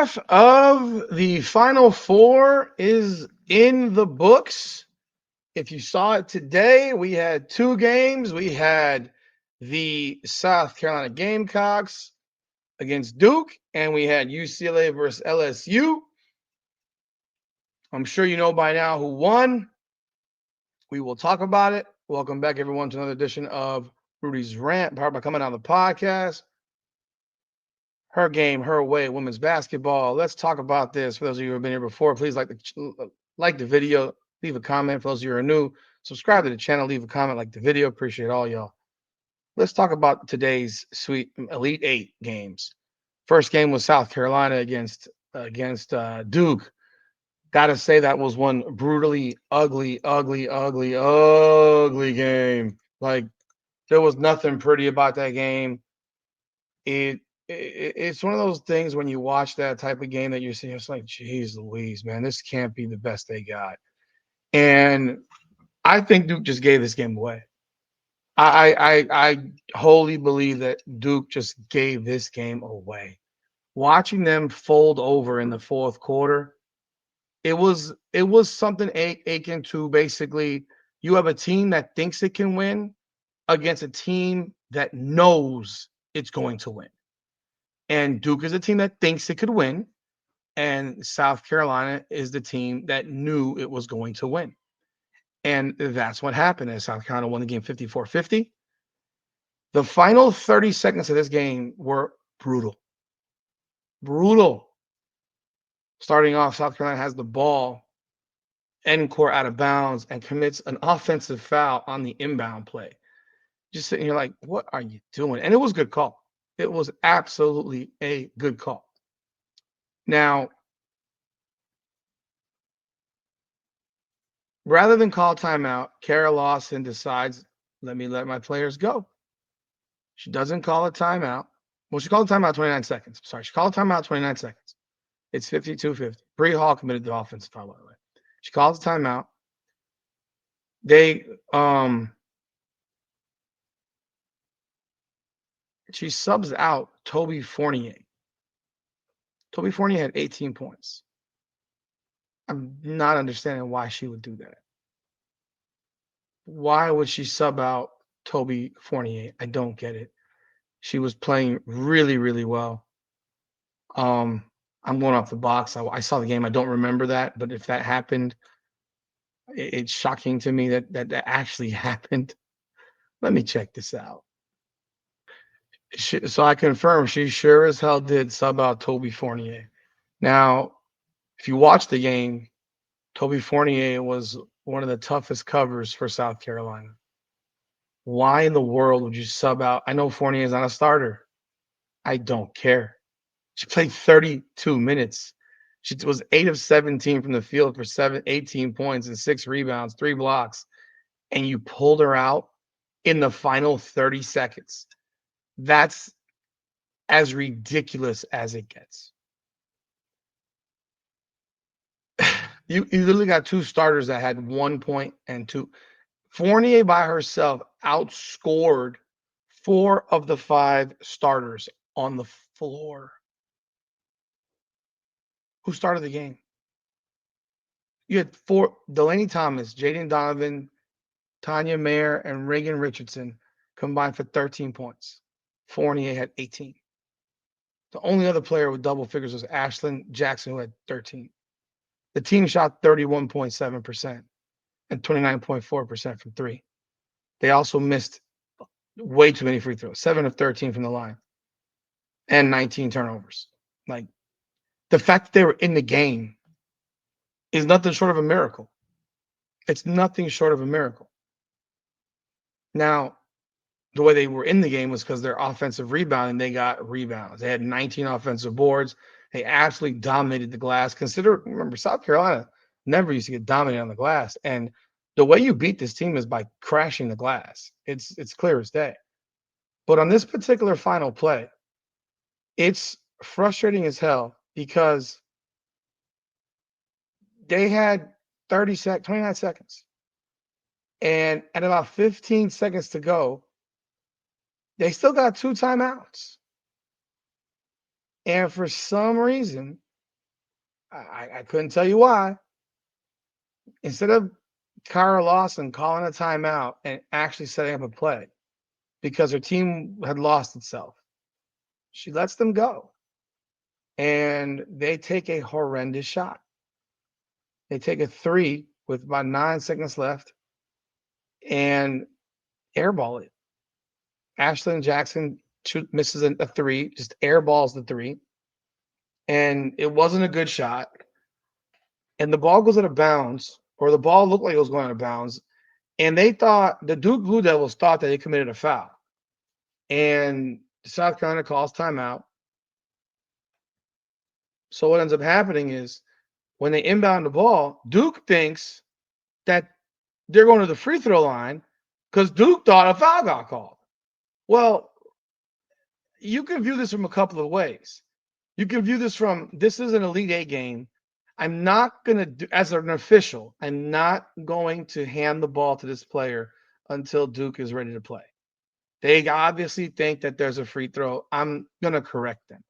half of the Final Four is in the books. If you saw it today, we had two games. We had the South Carolina Gamecocks against Duke, and we had UCLA versus LSU. I'm sure you know by now who won. We will talk about it. Welcome back, everyone, to another edition of Rudy's Rant, powered by Coming On the Podcast. Her game, her way, women's basketball. Let's talk about this. For those of you who have been here before, please like the video, leave a comment. For those of you who are new, subscribe to the channel, leave a comment, like the video. Appreciate all y'all. Let's talk about today's sweet Elite Eight games. First game was South Carolina against Duke. Gotta say that was one brutally ugly game. Like, there was nothing pretty about that game. It's one of those things when you watch that type of game that you're seeing, it's like, geez Louise, man, this can't be the best they got. And I think Duke just gave this game away. I wholly believe that Duke just gave this game away. Watching them fold over in the fourth quarter, it was something akin to basically you have a team that thinks it can win against a team that knows it's going to win. And Duke is a team that thinks it could win, and South Carolina is the team that knew it was going to win. And that's what happened as South Carolina won the game 54-50. The final 30 seconds of this game were brutal. Brutal. Starting off, South Carolina has the ball, end court out of bounds, and commits an offensive foul on the inbound play. Just sitting here like, what are you doing? And it was a good call. It was absolutely a good call. Now, rather than call timeout, Kara Lawson decides, let me let my players go. She doesn't call a timeout. Well, she called a timeout 29 seconds. Sorry, she called a timeout 29 seconds. It's 52-50. Bree Hall committed the offensive foul, by the way. She calls a timeout. She subs out Toby Fournier. Toby Fournier had 18 points. I'm not understanding why she would do that. Why would she sub out Toby Fournier? I don't get it. She was playing really, really well. I'm going off the box. I saw the game. I don't remember that, but if that happened, it's shocking to me that actually happened. Let me check this out. So I confirm she sure as hell did sub out Toby Fournier. Now, if you watch the game, Toby Fournier was one of the toughest covers for South Carolina. Why in the world would you sub out? I know Fournier is not a starter. I don't care. She played 32 minutes. She was 8 of 17 from the field for 18 points and 6 rebounds, 3 blocks, and you pulled her out in the final 30 seconds. That's as ridiculous as it gets. You literally got two starters that had 1 point and 2. Fournier by herself outscored 4 of the 5 starters on the floor. Who started the game? You had 4: Delaney Thomas, Jaden Donovan, Tanya Mayer, and Reagan Richardson combined for 13 points. Fournier had 18. The only other player with double figures was Ashlyn Jackson, who had 13. The team shot 31.7% and 29.4% from 3. They also missed way too many free throws, 7 of 13 from the line, and 19 turnovers. Like, the fact that they were in the game is nothing short of a miracle. It's nothing short of a miracle. Now, the way they were in the game was because their offensive rebounding, they got rebounds. They had 19 offensive boards. They absolutely dominated the glass. Remember, South Carolina never used to get dominated on the glass. And the way you beat this team is by crashing the glass. It's clear as day. But on this particular final play, it's frustrating as hell because they had 29 seconds. And at about 15 seconds to go, they still got 2 timeouts. And for some reason, I couldn't tell you why. Instead of Kara Lawson calling a timeout and actually setting up a play because her team had lost itself, she lets them go. And they take a horrendous shot. They take a three with about 9 seconds left and airball it. Ashlyn Jackson misses a three, just airballs the three. And it wasn't a good shot. And the ball goes out of bounds, or the ball looked like it was going out of bounds. And they thought, the Duke Blue Devils thought that they committed a foul. And South Carolina calls timeout. So what ends up happening is when they inbound the ball, Duke thinks that they're going to the free throw line because Duke thought a foul got called. Well, you can view this from a couple of ways. You can view this from, this is an Elite Eight game. I'm not going to do, as an official, I'm not going to hand the ball to this player until Duke is ready to play. They obviously think that there's a free throw. I'm going to correct them.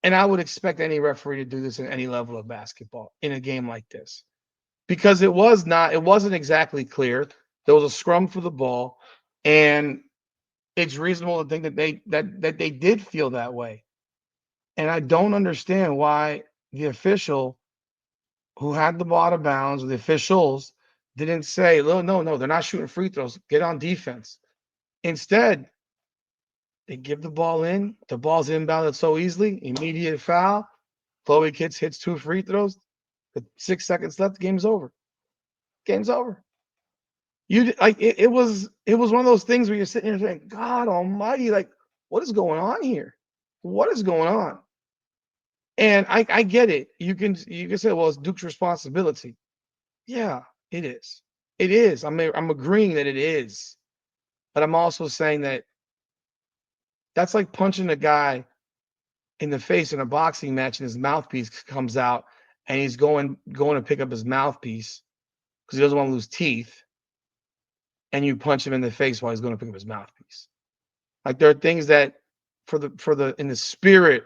And I would expect any referee to do this in any level of basketball in a game like this. Because it wasn't exactly clear. There was a scrum for the ball, and it's reasonable to think that they did feel that way. And I don't understand why the official who had the ball out of bounds, or the officials, didn't say, no, they're not shooting free throws. Get on defense. Instead, they give the ball in. The ball's inbounded so easily. Immediate foul. Chloe Kitts hits 2 free throws. With 6 seconds left, the game's over. Game's over. It was one of those things where you're sitting here saying, God Almighty, like, what is going on here? What is going on? And I get it. You can say, well, it's Duke's responsibility. Yeah, it is. It is. I'm agreeing that it is. But I'm also saying that that's like punching a guy in the face in a boxing match and his mouthpiece comes out and he's going to pick up his mouthpiece because he doesn't want to lose teeth, and you punch him in the face while he's going to pick up his mouthpiece. Like, there are things that for the in the spirit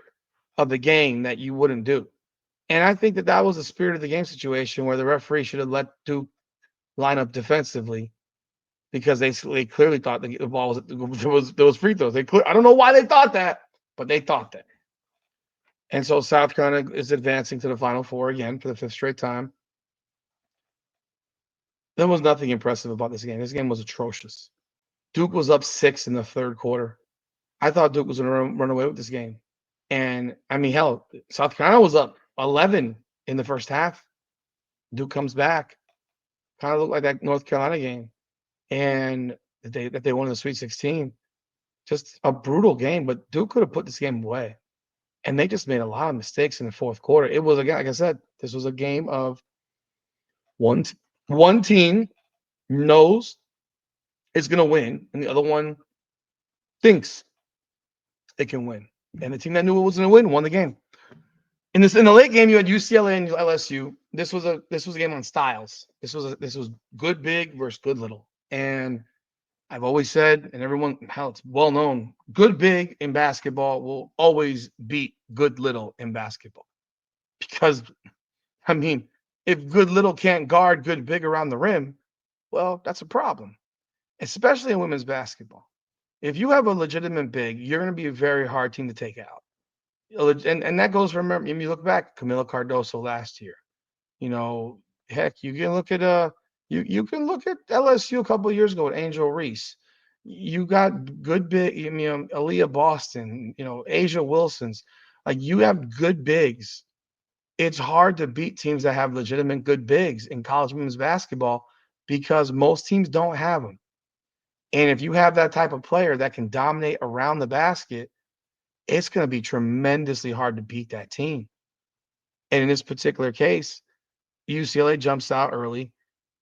of the game that you wouldn't do. And I think that was the spirit of the game situation where the referee should have let Duke line up defensively because they clearly thought the ball there was free throws. I don't know why they thought that, but they thought that. And so South Carolina is advancing to the Final Four again for the 5th straight time. There was nothing impressive about this game. This game was atrocious. Duke was up 6 in the 3rd quarter. I thought Duke was going to run away with this game. And, I mean, hell, South Carolina was up 11 in the first half. Duke comes back. Kind of looked like that North Carolina game. And that they won the Sweet 16. Just a brutal game, but Duke could have put this game away. And they just made a lot of mistakes in the 4th quarter. It was, again, like I said, this was a game of one team knows it's going to win, and the other one thinks it can win. And the team that knew it was going to win won the game. In the late game, you had UCLA and LSU. This was a game on styles. This was good big versus good little. And I've always said, and everyone, hell, it's well known, good big in basketball will always beat good little in basketball. Because, I mean, if good little can't guard good big around the rim, well, that's a problem, especially in women's basketball. If you have a legitimate big, you're going to be a very hard team to take out. And that goes, remember, if you look back, Camila Cardoso last year. You know, heck, you can look at you can look at LSU a couple of years ago with Angel Reese. You got good big, you know, Aaliyah Boston, you know, Asia Wilson's. Like, you have good bigs. It's hard to beat teams that have legitimate good bigs in college women's basketball because most teams don't have them. And if you have that type of player that can dominate around the basket, it's going to be tremendously hard to beat that team. And in this particular case, UCLA jumps out early,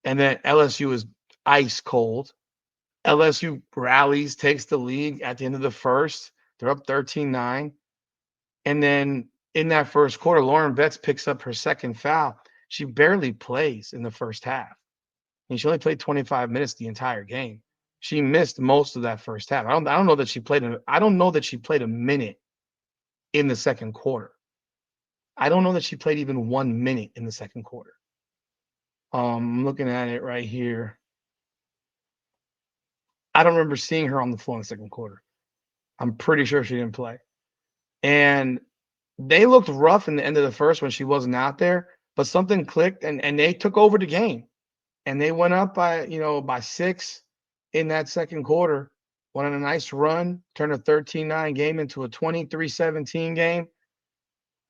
and then LSU is ice cold. LSU rallies, takes the lead at the end of the first. They're up 13-9. And then in that first quarter, Lauren Betts picks up her second foul. She barely plays in the first half. And she only played 25 minutes the entire game. She missed most of that first half. I don't know that she played a minute in the second quarter. I don't know that she played even 1 minute in the second quarter. I'm looking at it right here. I don't remember seeing her on the floor in the second quarter. I'm pretty sure she didn't play. And they looked rough in the end of the first when she wasn't out there, but something clicked and they took over the game. And they went up by 6 in that second quarter, went on a nice run, turned a 13-9 game into a 23-17 game.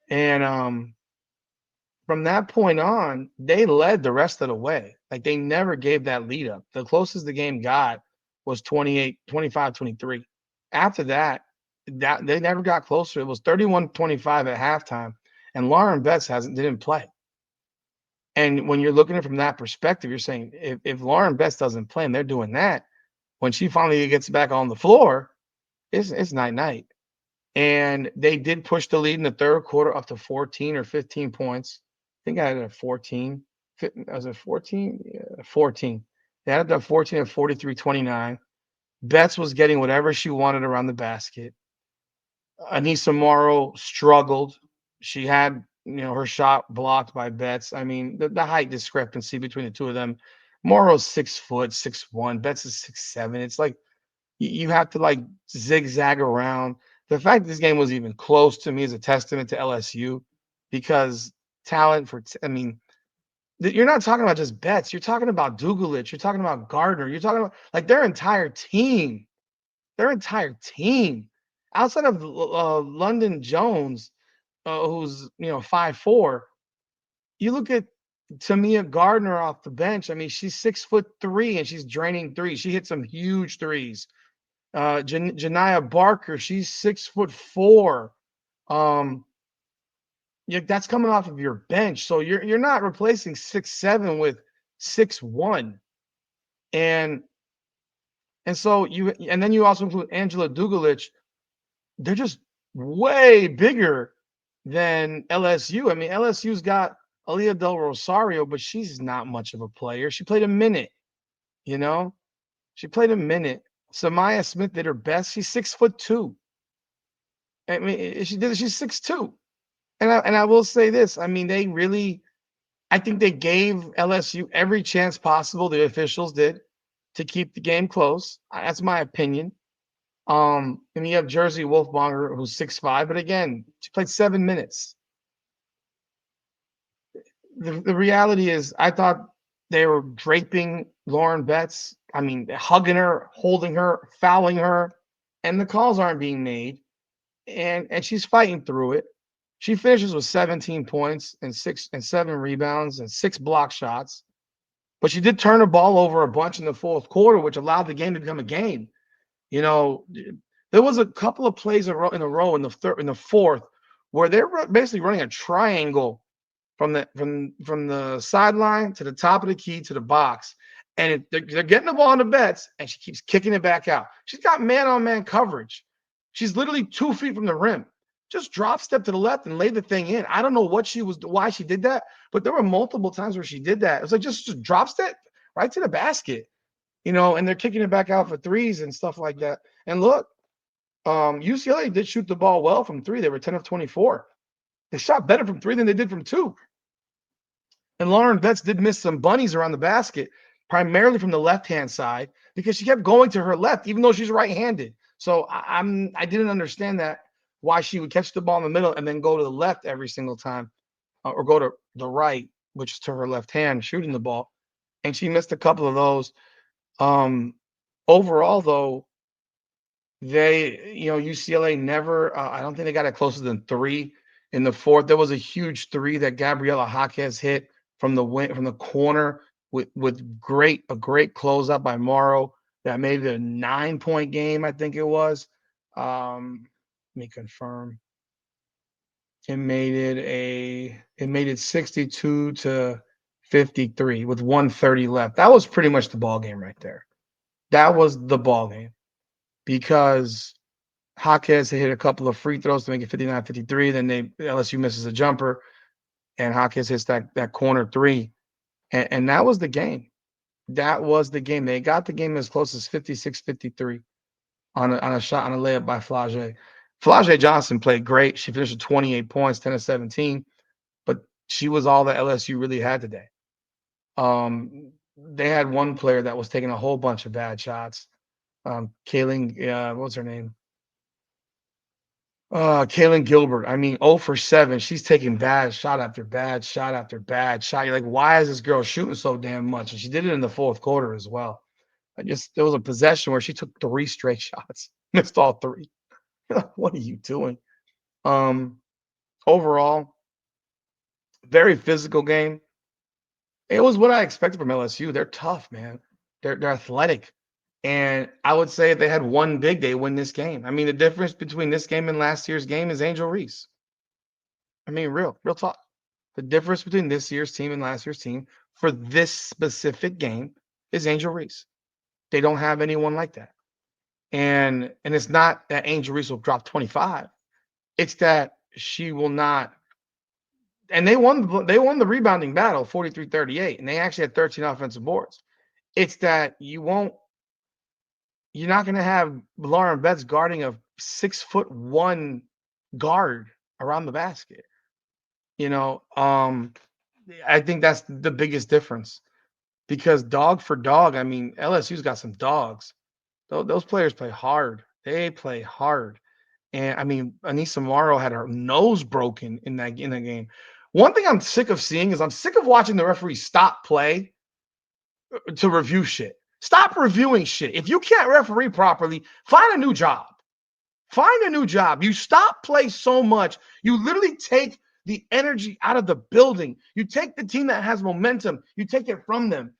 And from that point on, they led the rest of the way. Like, they never gave that lead up. The closest the game got was 28, 25, 23. After that, they never got closer. It was 31-25 at halftime, and Lauren Betts didn't play. And when you're looking at it from that perspective, you're saying if Lauren Betts doesn't play and they're doing that, when she finally gets back on the floor, it's night-night. And they did push the lead in the third quarter up to 14 or 15 points. I think I had it at 14. Was it 14? Yeah, 14. They had it at 14 at 43-29. Betts was getting whatever she wanted around the basket. Anissa Morrow struggled. She had, her shot blocked by Betts. I mean, the height discrepancy between the two of them. Morrow's 6', 6'1". Betts is 6'7". It's like you have to like zigzag around. The fact this game was even close to me is a testament to LSU, because talent you're not talking about just Betts. You're talking about Dugulich. You're talking about Gardner. You're talking about like their entire team. Outside of London Jones, who's 5'4". You look at Tamia Gardner off the bench. I mean, she's 6'3" and she's draining threes. She hit some huge threes. Janiyah Barker, she's 6'4". That's coming off of your bench, so you're not replacing 6'7" with 6'1", and then you also include Angela Dugulich. They're just way bigger than LSU. I mean, LSU's got Aaliyah Del Rosario, but she's not much of a player. She played a minute, you know? She played a minute. Samaya Smith did her best. She's 6'2". I mean, she's 6'2". And I will say this. I mean, I think they gave LSU every chance possible, the officials did, to keep the game close. That's my opinion. And you have Jersey Wolfbonger, who's 6'5", but again, she played 7 minutes. The reality is, I thought they were draping Lauren Betts. I mean, hugging her, holding her, fouling her, and the calls aren't being made. And she's fighting through it. She finishes with 17 points and 7 rebounds and 6 block shots. But she did turn the ball over a bunch in the fourth quarter, which allowed the game to become a game. There was a couple of plays in a row in the fourth where they're basically running a triangle from the sideline to the top of the key to the box, and they're getting the ball on the Betts, and she keeps kicking it back out. She's got man-on-man coverage. She's literally 2 feet from the rim. Just drop step to the left and lay the thing in. I don't know why she did that, but there were multiple times where she did that. It's like just drop step right to the basket, and they're kicking it back out for threes and stuff like that. And look, UCLA did shoot the ball well from three. They were 10 of 24. They shot better from three than they did from two. And Lauren Betts did miss some bunnies around the basket, primarily from the left-hand side, because she kept going to her left, even though she's right-handed. So I didn't understand why she would catch the ball in the middle and then go to the left every single time, or go to the right, which is to her left hand, shooting the ball. And she missed a couple of those. Overall, though, UCLA never, I don't think they got it closer than 3 in the fourth. There was a huge 3 that Gabriela Jaquez hit from the corner with a great closeout by Morrow that made it a 9-point game, I think it was. Let me confirm. It made it 62-53 with 1:30 left. That was pretty much the ball game right there. That was the ball game, because Jaquez hit a couple of free throws to make it 59-53. Then LSU misses a jumper, and Jaquez hits that corner 3, and that was the game. That was the game. They got the game as close as 56-53 on a layup by Flau'jae. Flau'jae Johnson played great. She finished with 28 points, 10 of 17. She was all that LSU really had today. They had one player that was taking a whole bunch of bad shots. Kaylin, what's her name? Kaylin Gilbert. I mean, 0 for 7. She's taking bad shot after bad shot after bad shot. You're like, why is this girl shooting so damn much? And she did it in the fourth quarter as well. There was a possession where she took 3 straight shots, missed all 3. What are you doing? Um, Overall, very physical game. It was what I expected from LSU. They're tough, man. They're athletic. And I would say if they had one big, they win this game. I mean, the difference between this game and last year's game is Angel Reese. I mean, real talk. The difference between this year's team and last year's team for this specific game is Angel Reese. They don't have anyone like that. And it's not that Angel Reese will drop 25. It's that she will not. And they won the rebounding battle 43-38, and they actually had 13 offensive boards. It's that you're not going to have Lauren Betts guarding a 6'1" guard around the basket. I think that's the biggest difference because dog for dog, I mean, LSU's got some dogs. Those players play hard. They play hard. And I mean, Anissa Morrow had her nose broken in that game. One thing I'm sick of seeing is I'm sick of watching the referee stop play to review shit. Stop reviewing shit. If you can't referee properly, find a new job. Find a new job. You stop play so much. You literally take the energy out of the building. You take the team that has momentum. You take it from them.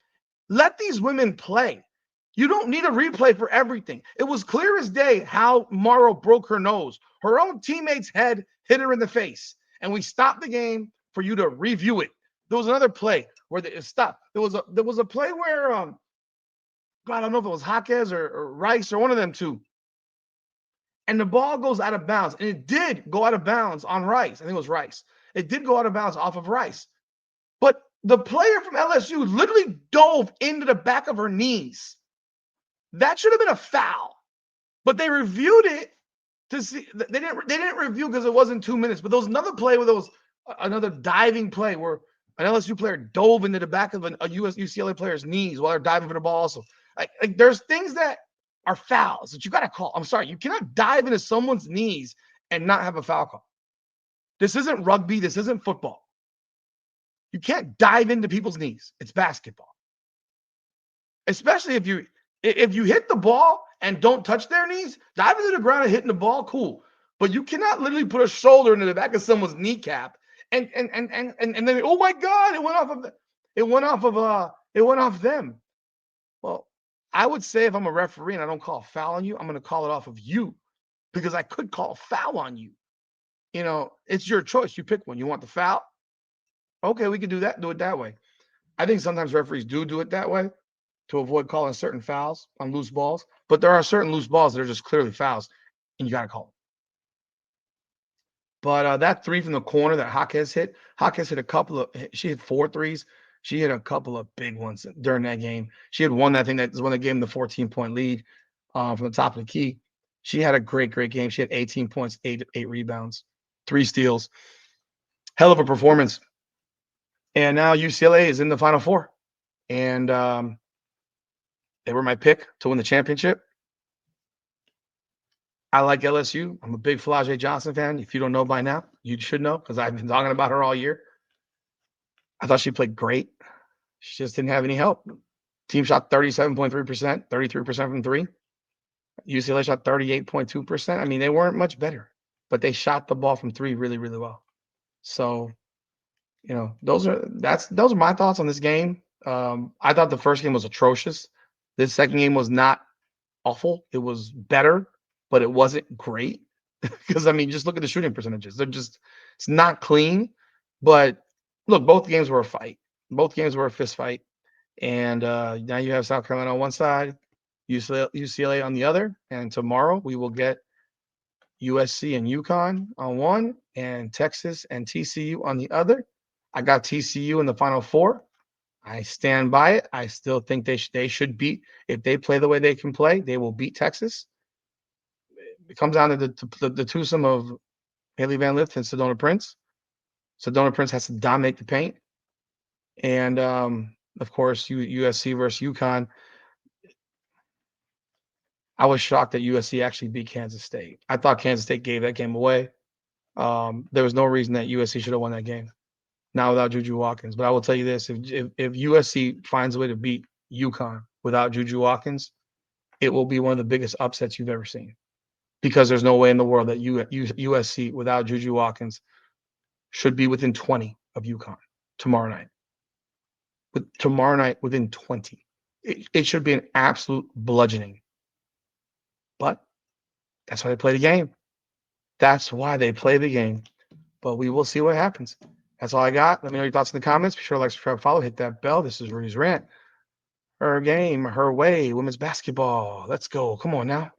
Let these women play. You don't need a replay for everything. It was clear as day how Morrow broke her nose. Her own teammate's head hit her in the face. And we stopped the game for you to review it. There was another play where it stopped. There was a play where God, I don't know if it was Jaquez or Rice or one of them two. And the ball goes out of bounds. And it did go out of bounds on Rice. I think it was Rice. It did go out of bounds off of Rice. But the player from LSU literally dove into the back of her knees. That should have been a foul. But they reviewed it to see. They didn't review because it wasn't 2 minutes. But there was another play where there was another diving play where an LSU player dove into the back of a UCLA player's knees while they're diving for the ball also. Like there's things that are fouls that you got to call. I'm sorry. You cannot dive into someone's knees and not have a foul call. This isn't rugby. This isn't football. You can't dive into people's knees. It's basketball. Especially if you hit the ball and don't touch their knees, diving to the ground and hitting the ball, cool. But you cannot literally put a shoulder into the back of someone's kneecap and then, oh my God, it went off them. Well, I would say if I'm a referee and I don't call a foul on you, I'm going to call it off of you because I could call a foul on you. It's your choice. You pick one. You want the foul? Okay, we can do that. Do it that way. I think sometimes referees do it that way to avoid calling certain fouls on loose balls. But there are certain loose balls that are just clearly fouls, and you got to call them. But that 3 from the corner that Jaquez hit she hit 4 threes. She hit a couple of big ones during that game. She had one, I think that is one that gave them the 14-point lead from the top of the key. She had a great game. She had 18 points, 8 rebounds, 3 steals. Hell of a performance. And now UCLA is in the Final Four. And they were my pick to win the championship. I like LSU. I'm a big Flau'jae Johnson fan. If you don't know by now, you should know because I've been talking about her all year. I thought she played great. She just didn't have any help. Team shot 37.3%, 33% from 3. UCLA shot 38.2%. I mean, they weren't much better, but they shot the ball from 3 really, really well. So, those are my thoughts on this game. I thought the first game was atrocious. This second game was not awful. It was better, but it wasn't great because, I mean, just look at the shooting percentages. It's not clean. But look, both games were a fight. Both games were a fist fight. And now you have South Carolina on one side, UCLA on the other. And tomorrow we will get USC and UConn on one and Texas and TCU on the other. I got TCU in the Final Four. I stand by it. I still think they should beat. If they play the way they can play, they will beat Texas. It comes down to the twosome of Haley Van Lith and Sedona Prince. Sedona Prince has to dominate the paint. And of course, USC versus UConn. I was shocked that USC actually beat Kansas State. I thought Kansas State gave that game away. There was no reason that USC should have won that game. Not without Juju Watkins. But I will tell you this: if USC finds a way to beat UConn without Juju Watkins, it will be one of the biggest upsets you've ever seen. Because there's no way in the world that USC without Juju Watkins should be within 20 of UConn tomorrow night. Tomorrow night within 20. It should be an absolute bludgeoning. But that's why they play the game. That's why they play the game. But we will see what happens. That's all I got. Let me know your thoughts in the comments. Be sure to like, subscribe, follow, hit that bell. This is Rudy's Rant. Her game, her way, women's basketball. Let's go. Come on now.